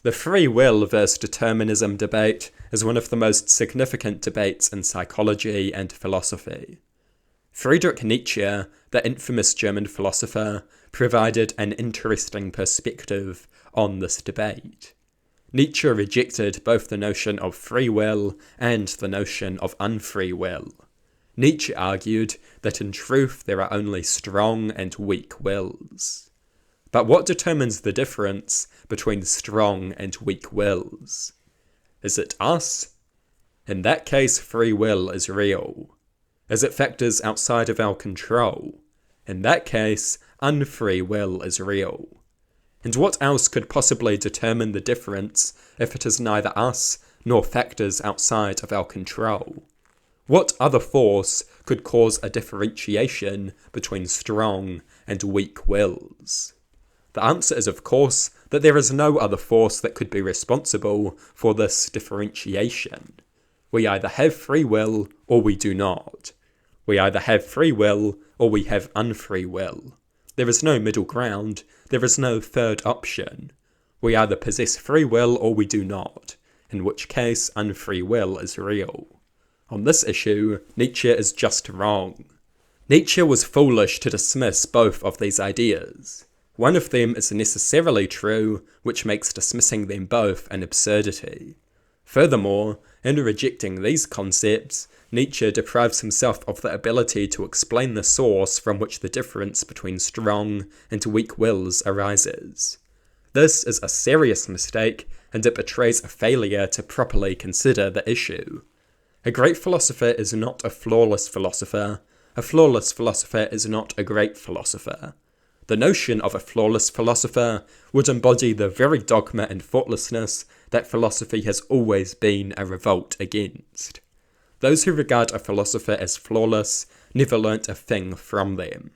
The free will versus determinism debate is one of the most significant debates in psychology and philosophy. Friedrich Nietzsche, the infamous German philosopher, provided an interesting perspective on this debate. Nietzsche rejected both the notion of free will and the notion of unfree will. Nietzsche argued that in truth there are only strong and weak wills. But what determines the difference between strong and weak wills? Is it us? In that case, free will is real. Is it factors outside of our control? In that case, unfree will is real. And what else could possibly determine the difference if it is neither us nor factors outside of our control? What other force could cause a differentiation between strong and weak wills? The answer is, of course, that there is no other force that could be responsible for this differentiation. We either have free will or we do not. We either have free will or we have unfree will. There is no middle ground. There is no third option. We either possess free will or we do not, in which case unfree will is real. On this issue, Nietzsche is just wrong. Nietzsche was foolish to dismiss both of these ideas. One of them is necessarily true, which makes dismissing them both an absurdity. Furthermore, in rejecting these concepts, Nietzsche deprives himself of the ability to explain the source from which the difference between strong and weak wills arises. This is a serious mistake, and it betrays a failure to properly consider the issue. A great philosopher is not a flawless philosopher. A flawless philosopher is not a great philosopher. The notion of a flawless philosopher would embody the very dogma and thoughtlessness that philosophy has always been a revolt against. Those who regard a philosopher as flawless never learnt a thing from them.